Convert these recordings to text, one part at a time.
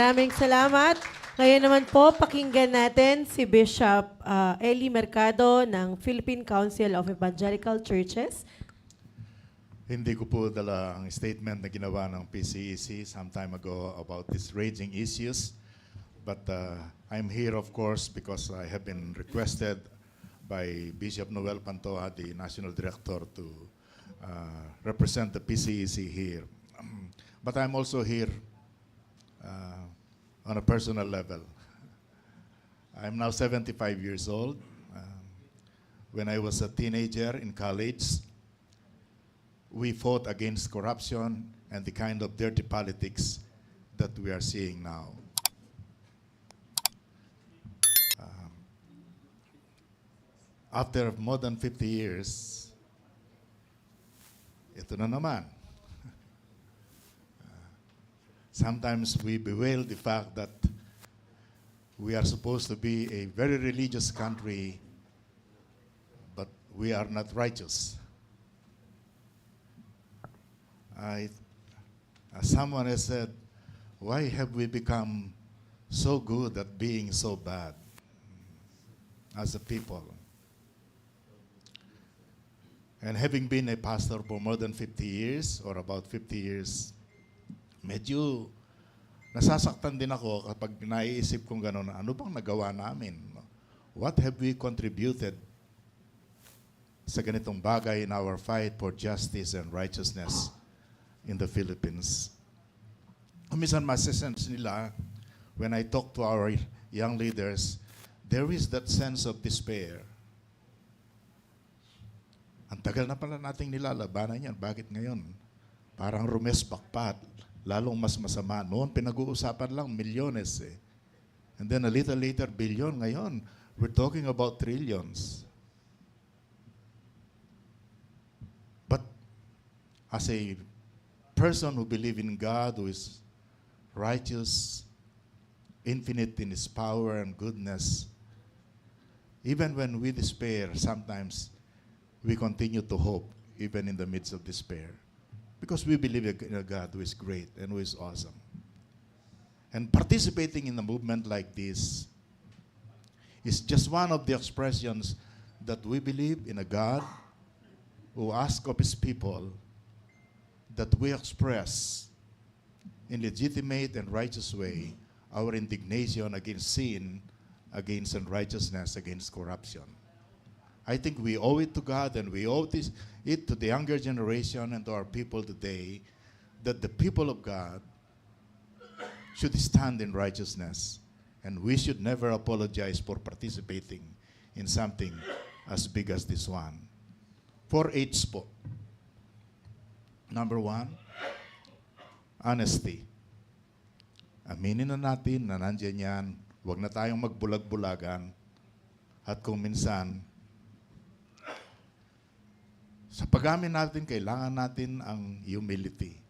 Maraming salamat. Ngayon naman po, pakinggan natin si Bishop Eli Mercado ng Philippine Council of Evangelical Churches. Hindi ko po dala ang statement na ginawa ng PCEC some time ago about these raging issues. But I'm here, of course, because I have been requested by Bishop Noel Pantoja, the National Director, to represent the PCEC here. But I'm also here on a personal level. I'm now 75 years old. When I was a teenager in college, we fought against corruption and the kind of dirty politics that we are seeing now. After more than 50 years, ito na naman. Sometimes we bewail the fact that we are supposed to be a very religious country, but we are not righteous. Someone has said, why have we become so good at being so bad as a people? And having been a pastor for more than 50 years, or about 50 years, medyo nasasaktan din ako kapag naiisip kong gano'n, ano bang nagawa namin? What have we contributed sa ganitong bagay in our fight for justice and righteousness in the Philippines? Minsan masasense nila, when I talk to our young leaders, there is that sense of despair. Ang tagal na pala nating nilalabanan yan. Bakit ngayon? Parang rumespak pa, lalong mas masama. Noon, pinag-uusapan lang milyones eh. And then a little later, billion. Ngayon, we're talking about trillions. But as a person who believes in God, who is righteous, infinite in His power and goodness, even when we despair, sometimes we continue to hope, even in the midst of despair. Because we believe in a God who is great and who is awesome. And participating in a movement like this is just one of the expressions that we believe in a God who asks of His people that we express in legitimate and righteous way our indignation against sin, against unrighteousness, against corruption. I think we owe it to God, and we owe it to the younger generation and to our people today, that the people of God should stand in righteousness, and we should never apologize for participating in something as big as this one. 4 H's po. Number 1, honesty. Aminin na natin na nandiyan yan. Huwag na tayong magbulag-bulagan. At kung minsan, sa pag-amin natin, kailangan natin ang humility.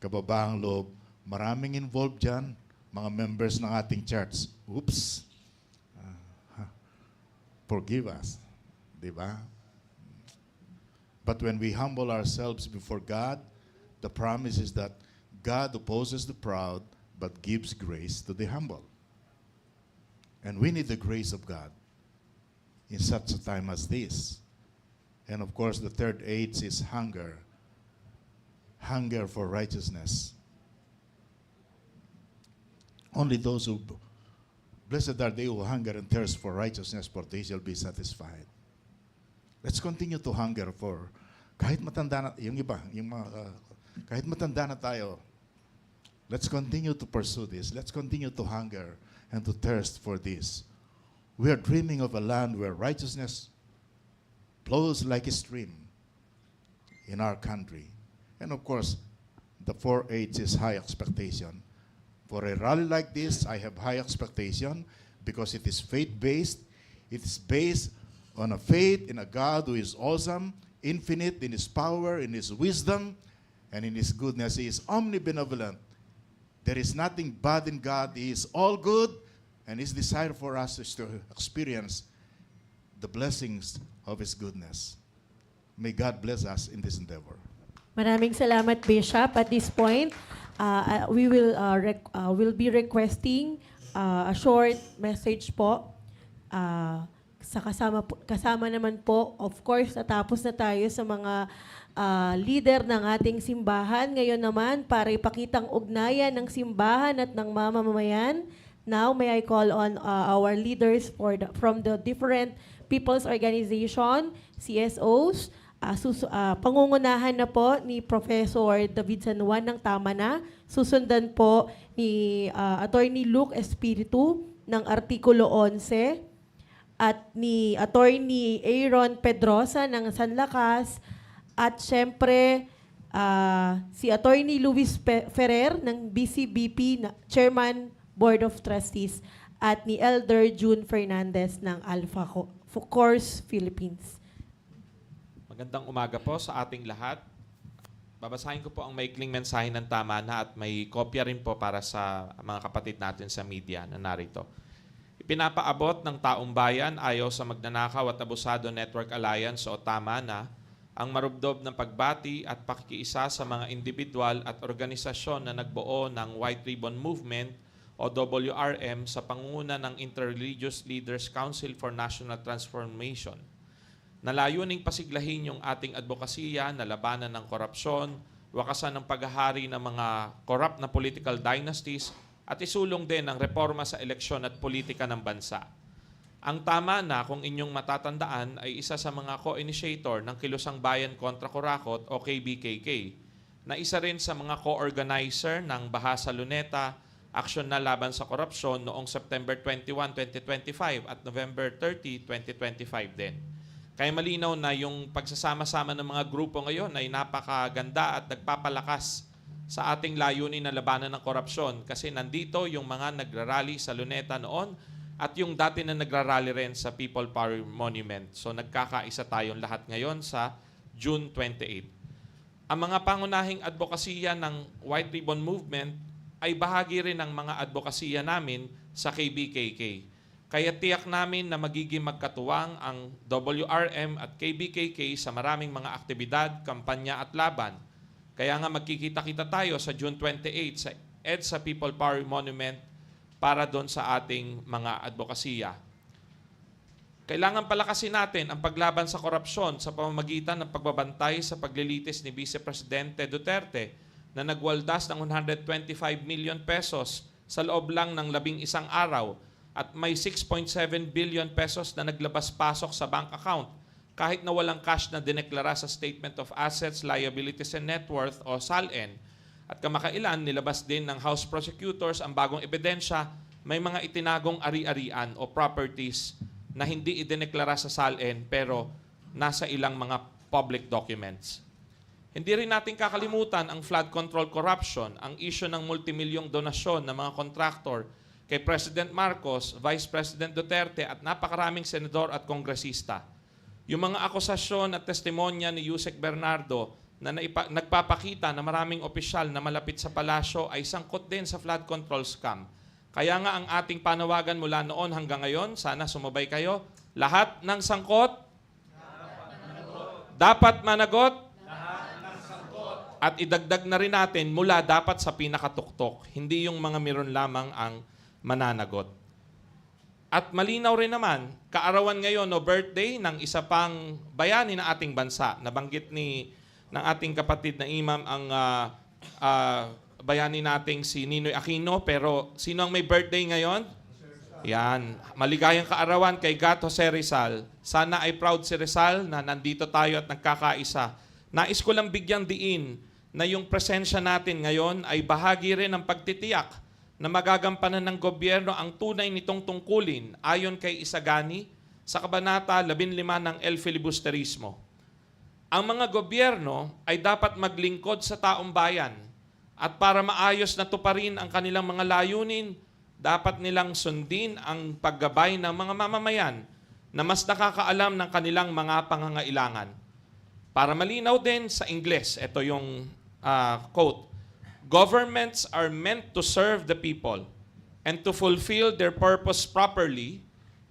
Kababahang loob, maraming involved dyan, mga members ng ating church. Oops! Forgive us. Diba? But when we humble ourselves before God, the promise is that God opposes the proud, but gives grace to the humble. And we need the grace of God in such a time as this. And of course, the third H is hunger. Hunger for righteousness. Only those who, blessed are they who hunger and thirst for righteousness, for they shall be satisfied. Let's continue to hunger for, kahit matanda na, yung iba, kahit matanda na tayo, let's continue to pursue this. Let's continue to hunger and to thirst for this. We are dreaming of a land where righteousness flows like a stream in our country. And of course, the 4H is high expectation. For a rally like this, I have high expectation because it is faith-based. It is based on a faith in a God who is awesome, infinite in His power, in His wisdom, and in His goodness. He is omnibenevolent. There is nothing bad in God. He is all good, and His desire for us is to experience the blessings of His goodness. May God bless us in this endeavor. Maraming salamat, Bishop. At this point, will be requesting a short message po. Kasama naman po, of course, natapos na tayo sa mga leader ng ating simbahan. Ngayon naman, para ipakitang ugnayan ng simbahan at ng mamamayan, now may I call on our leaders from the different people's organization, CSOs, pangungunahan na po ni Professor David San Juan ng Tama Na. Susundan po ni Attorney Luke Espiritu ng Artikulo 11 at ni Attorney Aaron Pedrosa ng San Lakas at syempre si Attorney Luis Ferrer ng BCBP, Chairman Board of Trustees at ni Elder June Fernandez ng Alpha Course Philippines. Magandang umaga po sa ating lahat. Babasahin ko po ang maikling mensahe ng Tama Na at may kopya rin po para sa mga kapatid natin sa media na narito. Ipinapaabot ng taong bayan ayaw sa Magnanakaw at Abusado Network Alliance o Tama Na ang marubdob ng pagbati at pakikiisa sa mga individual at organisasyon na nagbuo ng White Ribbon Movement o WRM sa pangunguna ng Interreligious Leaders Council for National Transformation na layuning pasiglahin yung ating advokasya na labanan ng korupsyon, wakasan ng paghahari ng mga corrupt na political dynasties at isulong din ang reforma sa eleksyon at politika ng bansa. Ang Tama Na, kung inyong matatandaan, ay isa sa mga co-initiator ng Kilusang Bayan kontra Kurakot o KBKK, na isa rin sa mga co-organizer ng Baha sa Luneta, Aksyon na Laban sa Korupsyon noong September 21, 2025 at November 30, 2025 din. Kaya malinaw na yung pagsasama-sama ng mga grupo ngayon ay napakaganda at nagpapalakas sa ating layunin na labanan ng korupsyon kasi nandito yung mga nagrarally sa Luneta noon at yung dati na nagrarally rin sa People Power Monument. So nagkakaisa tayong lahat ngayon sa June 28. Ang mga pangunahing advokasya ng White Ribbon Movement ay bahagi rin ng mga advokasya namin sa KBKK. Kaya tiyak namin na magiging magkatuwang ang WRM at KBKK sa maraming mga aktibidad, kampanya at laban. Kaya nga magkikita-kita tayo sa June 28 sa EDSA People Power Monument para doon sa ating mga advokasya. Kailangan palakasin natin ang paglaban sa korupsyon sa pamamagitan ng pagbabantay sa paglilitis ni Vice Presidente Duterte na nagwaldas ng 125 million pesos sa loob lang ng 11 araw at may 6.7 billion pesos na naglabas-pasok sa bank account kahit na walang cash na dineklara sa Statement of Assets, Liabilities and Net Worth o SALN. At kamakailan, nilabas din ng House Prosecutors ang bagong ebidensya, may mga itinagong ari-arian o properties na hindi idineklara sa SALN pero nasa ilang mga public documents. Hindi rin natin kakalimutan ang flood control corruption, ang issue ng multimilyong donasyon ng mga kontraktor kay President Marcos, Vice President Duterte at napakaraming senador at kongresista. Yung mga akusasyon at testimonya ni Yusek Bernardo na nagpapakita na maraming opisyal na malapit sa palasyo ay sangkot din sa flood control scam. Kaya nga ang ating panawagan mula noon hanggang ngayon, sana sumabay kayo, lahat ng sangkot, dapat managot, at idagdag na rin natin mula dapat sa pinakatuktok, hindi yung mga meron lamang ang mananagot. At malinaw rin naman, kaarawan ngayon o birthday ng isa pang bayani ng ating bansa. Nabanggit ng ating kapatid na imam ang bayani nating si Ninoy Aquino. Pero sino ang may birthday ngayon? Yan. Maligayang kaarawan kay Gato Jose Rizal. Sana ay proud si Rizal na nandito tayo at nagkakaisa. Nais ko lang bigyang diin na yung presensya natin ngayon ay bahagi rin ng pagtitiyak na magagampanan ng gobyerno ang tunay nitong tungkulin ayon kay Isagani sa Kabanata 15 ng El Filibusterismo. Ang mga gobyerno ay dapat maglingkod sa taong bayan at para maayos na tuparin ang kanilang mga layunin, dapat nilang sundin ang paggabay ng mga mamamayan na mas nakakaalam ng kanilang mga pangangailangan. Para malinaw din sa Ingles, ito yung quote, "Governments are meant to serve the people, and to fulfill their purpose properly,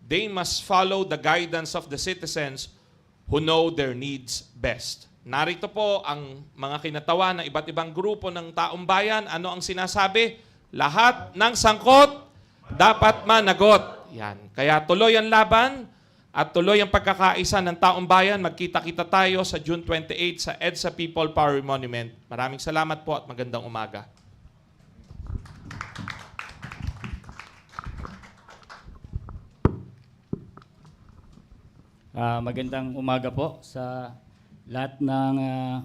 they must follow the guidance of the citizens who know their needs best." narito po ang mga kinatawan ng iba't ibang grupo ng taong bayan. Ano ang sinasabi? Lahat ng sangkot dapat managot. Yan. Kaya tuloy ang laban at tuloy ang pagkakaisa ng taong bayan. Magkita-kita tayo sa June 28 sa EDSA People Power Monument. Maraming salamat po at magandang umaga. Magandang umaga po sa lahat ng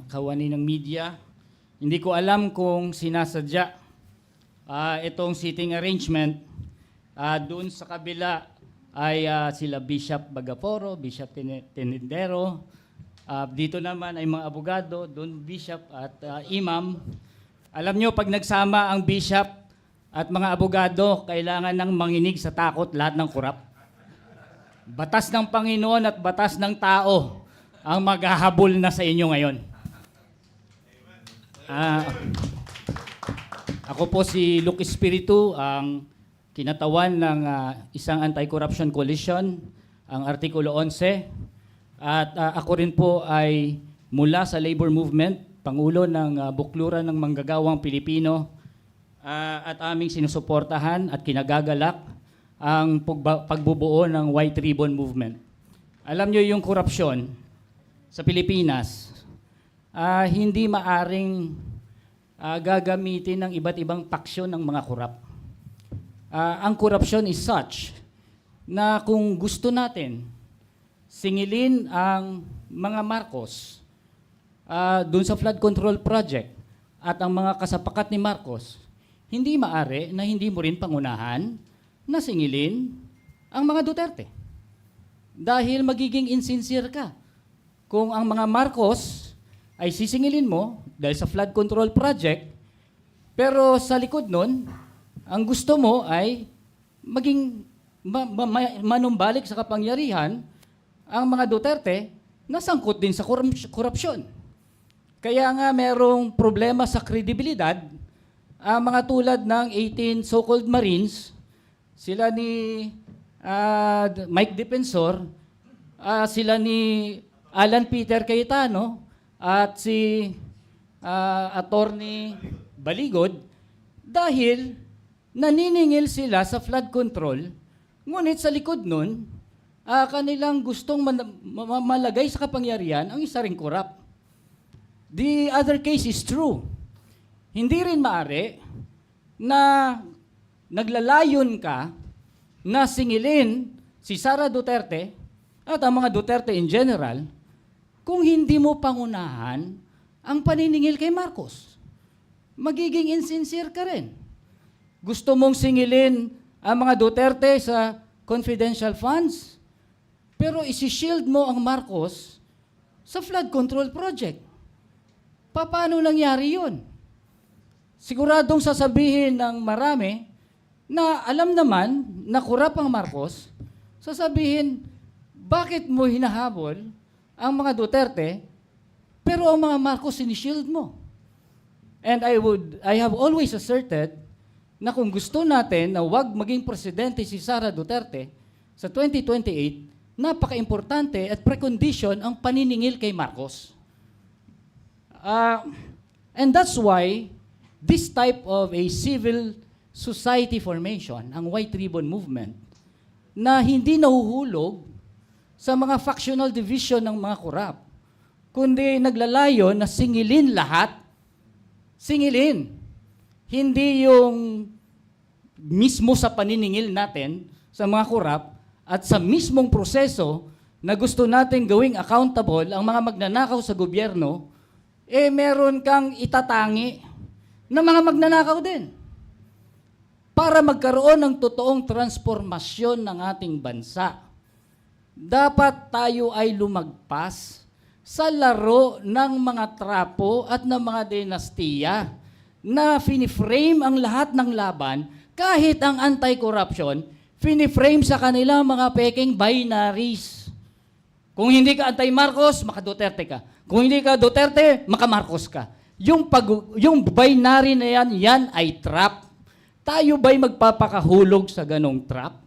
kawani ng media. Hindi ko alam kung sinasadya itong seating arrangement. Doon sa kabila ay sila Bishop Bagaporo, Bishop Tenendero. Dito naman ay mga abogado, doon Bishop at Imam. Alam nyo, pag nagsama ang Bishop at mga abogado, kailangan ng manginig sa takot lahat ng kurap. Batas ng Panginoon at batas ng tao ang maghahabol na sa inyo ngayon. Ako po si Luke Espiritu, ang kinatawan ng isang anti-corruption coalition, ang Artikulo 11. At ako rin po ay mula sa labor movement, Pangulo ng Bukluran ng Manggagawang Pilipino, at aming sinusuportahan at kinagagalak ang pagbubuo ng White Ribbon Movement. Alam nyo yung korupsyon sa Pilipinas, hindi maaring gagamitin ng iba't ibang paksyon ng mga korap. Ang korupsyon is such na kung gusto natin singilin ang mga Marcos dun sa flood control project at ang mga kasapakat ni Marcos, hindi maaari na hindi mo rin pangunahan na singilin ang mga Duterte. Dahil magiging insincere ka. Kung ang mga Marcos ay sisingilin mo dahil sa flood control project, pero sa likod nun, ang gusto mo ay maging manumbalik sa kapangyarihan ang mga Duterte na sangkot din sa korupsyon. Kaya nga merong problema sa kredibilidad ang mga tulad ng 18 so-called Marines, sila ni Mike Defensor, sila ni Alan Peter Cayetano, at si Attorney Baligod, dahil naniningil sila sa flood control, ngunit sa likod nun, kanilang gustong malagay sa kapangyarihan ang isa ring korap. The other case is true. Hindi rin maaari na naglalayon ka na singilin si Sara Duterte at ang mga Duterte in general kung hindi mo pangunahan ang paniningil kay Marcos. Magiging insincere ka rin. Gusto mong singilin ang mga Duterte sa confidential funds, pero isi-shield mo ang Marcos sa flood control project. Paano nangyari yun? Siguradong sasabihin ng marami na alam naman na korap ang Marcos, sasabihin, bakit mo hinahabol ang mga Duterte, pero ang mga Marcos sinishield mo? And I have always asserted na kung gusto natin na wag maging presidente si Sara Duterte sa 2028, napaka-importante at precondition ang paniningil kay Marcos. And that's why this type of a civil society formation, ang White Ribbon Movement, na hindi nahuhulog sa mga factional division ng mga korap, kundi naglalayo na singilin lahat, singilin. Hindi yung mismo sa paniningil natin sa mga korap at sa mismong proseso na gusto natin gawing accountable ang mga magnanakaw sa gobyerno, meron kang itatangi na mga magnanakaw din. Para magkaroon ng totoong transformasyon ng ating bansa, dapat tayo ay lumagpas sa laro ng mga trapo at ng mga dinastiya na finiframe ang lahat ng laban, kahit ang anti-corruption, finiframe sa kanila mga peking binaries. Kung hindi ka anti-Marcos, maka-Duterte ka. Kung hindi ka Duterte, maka-Marcos ka. Yung binary na yan ay trap. Tayo ba'y magpapakahulog sa ganong trap?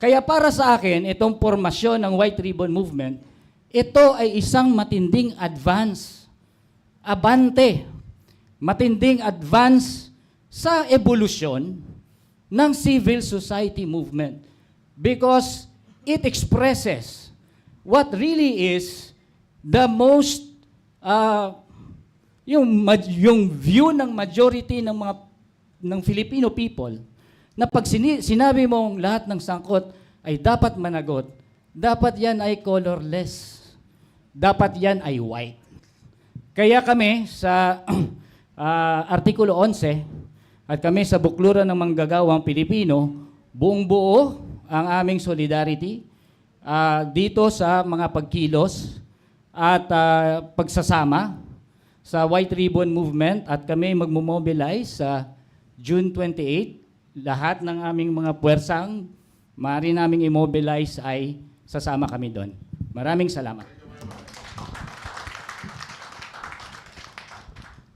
Kaya para sa akin, itong formasyon ng White Ribbon Movement, ito ay isang matinding advance, abante, matinding advance sa evolusyon ng civil society movement because it expresses what really is the most yung view ng majority ng Filipino people na pag sinabi mong lahat ng sangkot ay dapat managot, dapat yan ay colorless, dapat yan ay white. Kaya kami sa Artikulo 11 at kami sa Bukluran ng Manggagawang Pilipino, buong buo ang aming solidarity dito sa mga pagkilos at pagsasama sa White Ribbon Movement at kami magmo-mobilize sa June 28. Lahat ng aming mga puwersang maaari naming immobilize ay sasama kami doon. Maraming salamat.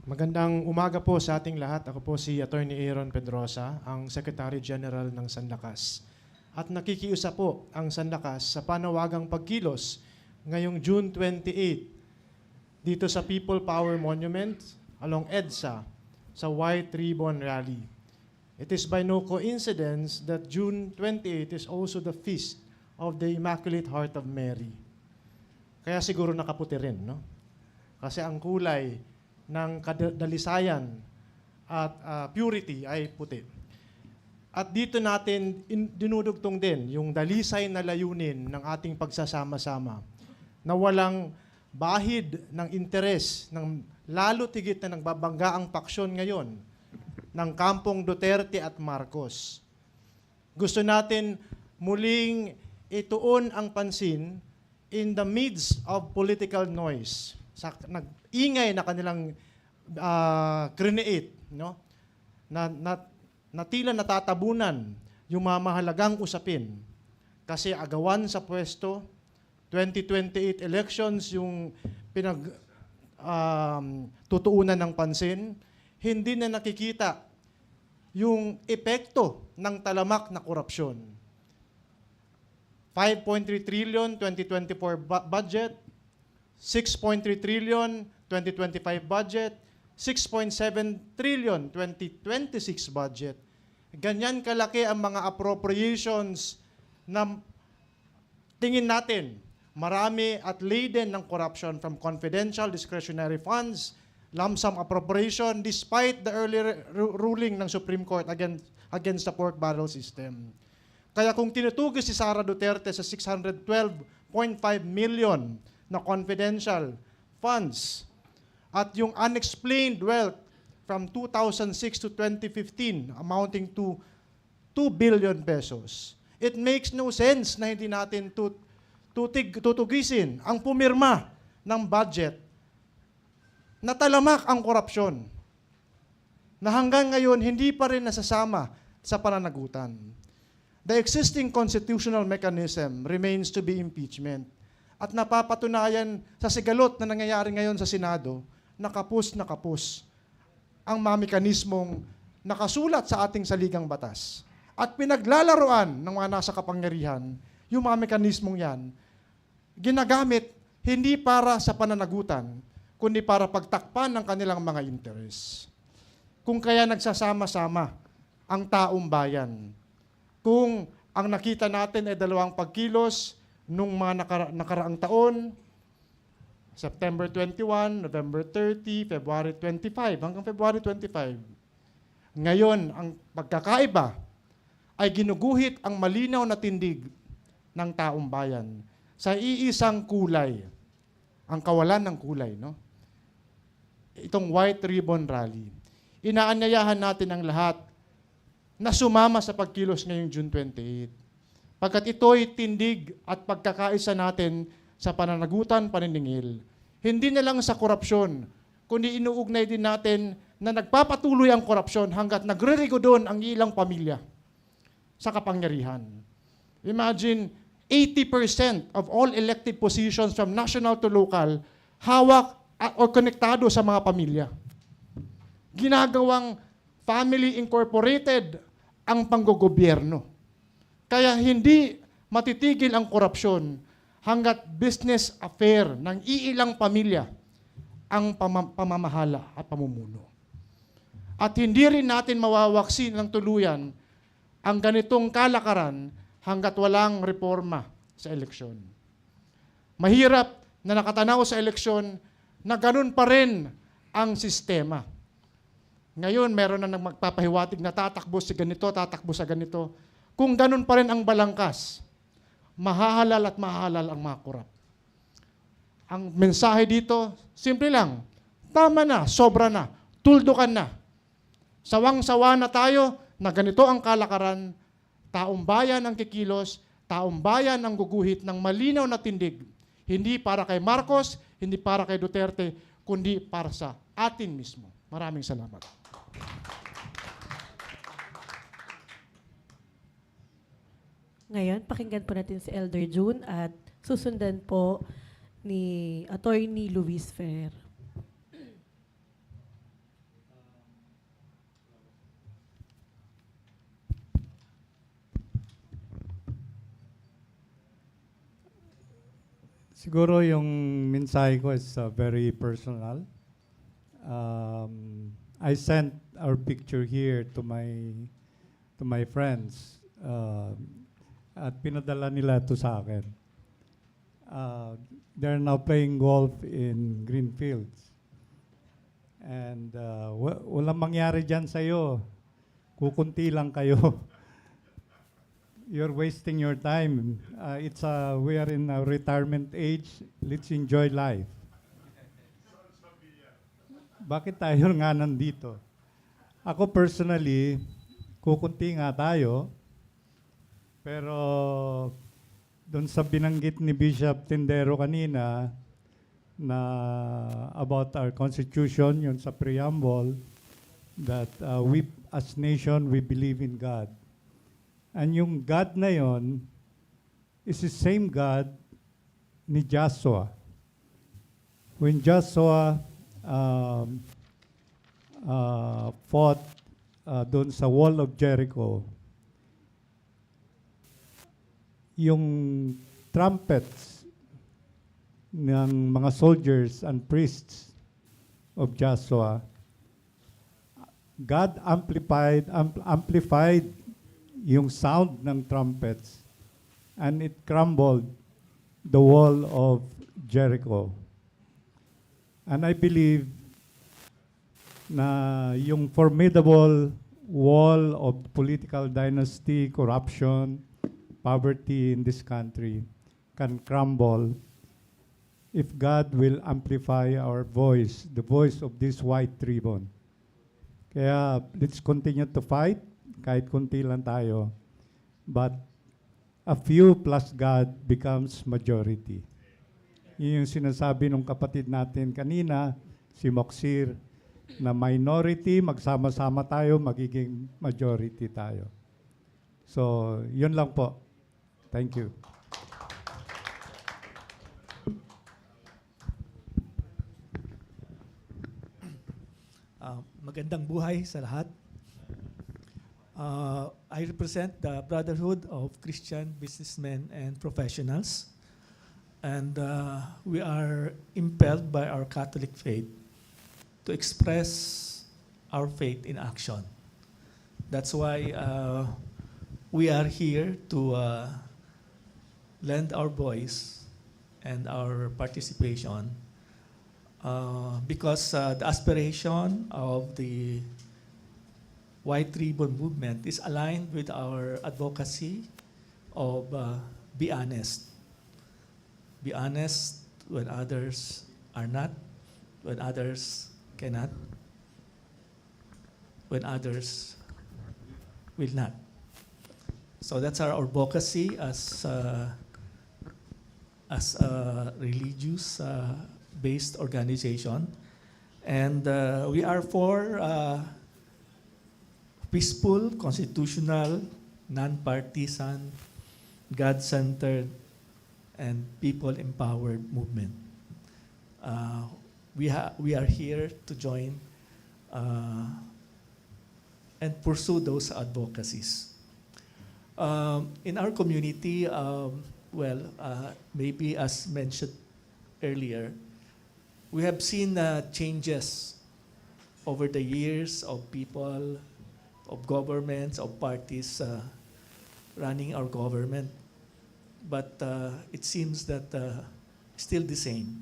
Magandang umaga po sa ating lahat. Ako po si Attorney Aaron Pedrosa, ang Secretary General ng Sanlakas. At nakikiusa po ang Sanlakas sa panawagang pagkilos ngayong June 28 dito sa People Power Monument along EDSA sa White Ribbon Rally. It is by no coincidence that June 28 is also the feast of the Immaculate Heart of Mary. Kaya siguro nakaputi rin, no? Kasi ang kulay ng kadalisayan at purity ay puti. At dito natin dinudugtong din yung dalisay na layunin ng ating pagsasama-sama na walang bahid ng interes ng lalo tigit na nagbabangga ang paksyon ngayon ng kampong Duterte at Marcos. Gusto natin muling ituon ang pansin in the midst of political noise. Sa nag-ingay na kanilang create, no? Na tila natatabunan yung mga mahalagang usapin. Kasi agawan sa pwesto, 2028 elections yung tutuunan ng pansin, hindi na nakikita yung epekto ng talamak na korupsyon. 5.3 trillion 2024 budget, 6.3 trillion 2025 budget, 6.7 trillion 2026 budget. Ganyan kalaki ang mga appropriations na tingin natin marami at laden ng corruption from confidential discretionary funds, lump sum appropriation despite the earlier ruling ng Supreme Court against the pork barrel system. Kaya kung tinutugis si Sara Duterte sa 612.5 million na confidential funds at yung unexplained wealth from 2006 to 2015 amounting to 2 billion pesos, it makes no sense na hindi natin tutugisin ang pumirma ng budget na talamak ang korupsyon na hanggang ngayon hindi pa rin nasasama sa pananagutan. The existing constitutional mechanism remains to be impeachment at napapatunayan sa sigalot na nangyayari ngayon sa Senado na kapos ang mga mekanismong nakasulat sa ating saligang batas at pinaglalaroan ng mga nasa kapangyarihan yung mga mekanismong yan ginagamit hindi para sa pananagutan kundi para pagtakpan ng kanilang mga interes. Kung kaya nagsasama-sama ang taong bayan, kung ang nakita natin ay dalawang pagkilos nung mga nakaraang taon, September 21, November 30, February 25, hanggang February 25. Ngayon, ang pagkakaiba ay ginuguhit ang malinaw na tindig ng taong bayan sa iisang kulay, ang kawalan ng kulay, no? Itong White Ribbon Rally. Inaanyayahan natin ang lahat na sumama sa pagkilos ngayong June 28. Pagkat ito'y tindig at pagkakaisa natin sa pananagutan, paniningil. Hindi na lang sa korupsyon, kundi inuugnay din natin na nagpapatuloy ang korupsyon hanggat nagririgo doon ang ilang pamilya sa kapangyarihan. Imagine, 80% of all elected positions from national to local hawak o konektado sa mga pamilya. Ginagawang family incorporated ang panggogobyerno. Kaya hindi matitigil ang korupsyon hanggat business affair ng iilang pamilya ang pamamahala at pamumuno. At hindi rin natin mawawaksi ng tuluyan ang ganitong kalakaran hanggat walang reforma sa eleksyon. Mahirap na nakatanaw sa eleksyon na ganun pa rin ang sistema. Ngayon, meron na magpapahiwatig na tatakbo sa ganito. Kung ganun pa rin ang balangkas, mahahalal at mahahalal ang mga korap. Ang mensahe dito, simple lang, tama na, sobra na, tuldukan na. Sawang-sawa na tayo na ganito ang kalakaran, taong bayan ang kikilos, taong bayan ang guguhit ng malinaw na tindig, hindi para kay Marcos, hindi para kay Duterte, kundi para sa atin mismo. Maraming salamat. Ngayon, pakinggan po natin si Elder June at susundan po ni Attorney Luis Ferrer. Siguro yung mensahe ko is very personal. I sent our picture here to my friends at pinadala nila to sa akin. They're now playing golf in Greenfields. And walang mangyari dyan sa'yo. Kukunti lang kayo. You're wasting your time. We are in a retirement age. Let's enjoy life. Bakit tayo nga nandito? Ako personally, kukunti nga tayo. Pero doon sa binanggit ni Bishop Tindero kanina na about our constitution, yun sa preamble, that we as nation, we believe in God. And yung God na yon is the same God ni Joshua. When Joshua fought doon sa Wall of Jericho, yung trumpets ng mga soldiers and priests of Joshua, God amplified yung sound ng trumpets, and it crumbled the wall of Jericho. And I believe na yung formidable wall of political dynasty, corruption, poverty in this country can crumble if God will amplify our voice, the voice of this white ribbon. Kaya let's continue to fight. Kahit kunti lang tayo, but a few plus God becomes majority. Yun yung sinasabi ng kapatid natin kanina, si Moxir, na minority, magsama-sama tayo, magiging majority tayo. So, yun lang po. Thank you. Magandang buhay sa lahat. I represent the Brotherhood of Christian Businessmen and Professionals, and we are impelled by our Catholic faith to express our faith in action. That's why we are here to lend our voice and our participation because the aspiration of the White Ribbon Movement is aligned with our advocacy of be honest. Be honest when others are not, when others cannot, when others will not. So that's our advocacy as a religious based organization, and we are for peaceful, constitutional, non-partisan, God-centered, and people-empowered movement. We are here to join and pursue those advocacies. In our community, maybe as mentioned earlier, we have seen changes over the years of people, of governments, of parties running our government. But it seems that still the same.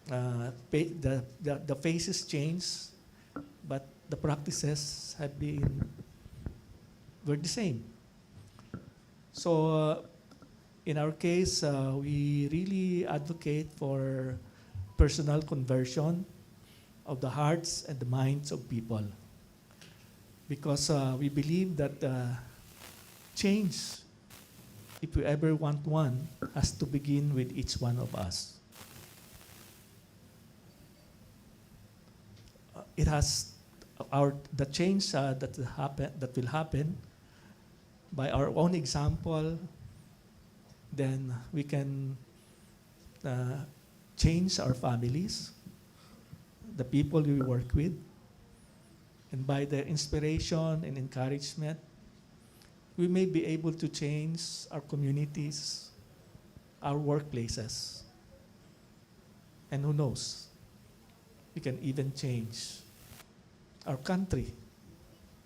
The faces change, but the practices were the same. So in our case, we really advocate for personal conversion of the hearts and the minds of people, because we believe that change, if we ever want one, has to begin with each one of us. It has the change that will happen by our own example. Then we can change our families, the people we work with, and by their inspiration and encouragement, we may be able to change our communities, our workplaces, and who knows, we can even change our country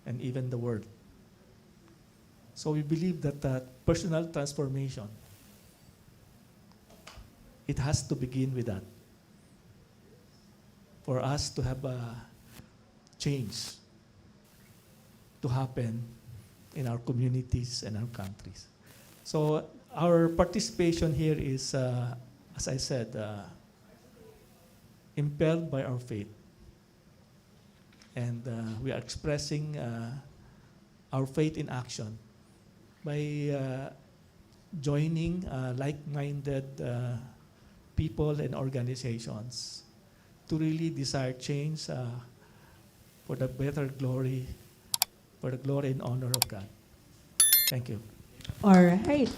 and even the world. So we believe that personal transformation, it has to begin with that. For us to have a change to happen in our communities and our countries. So our participation here is, as I said, impelled by our faith. And we are expressing our faith in action by joining like-minded people and organizations to really desire change for the better glory, for the glory and honor of God. Thank you. All right.